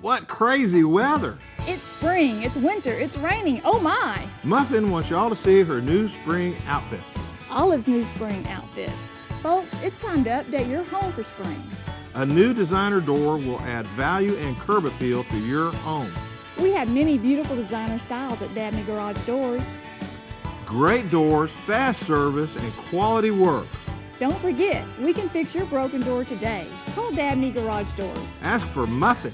What crazy weather! It's spring, it's winter, it's raining, oh my! Muffin wants y'all to see her new spring outfit. Olive's new spring outfit. Folks, it's time to update your home for spring. A new designer door will add value and curb appeal to your home. We have many beautiful designer styles at Dabney Garage Doors. Great doors, fast service, and quality work. Don't forget, we can fix your broken door today. Call Dabney Garage Doors. Ask for Muffin.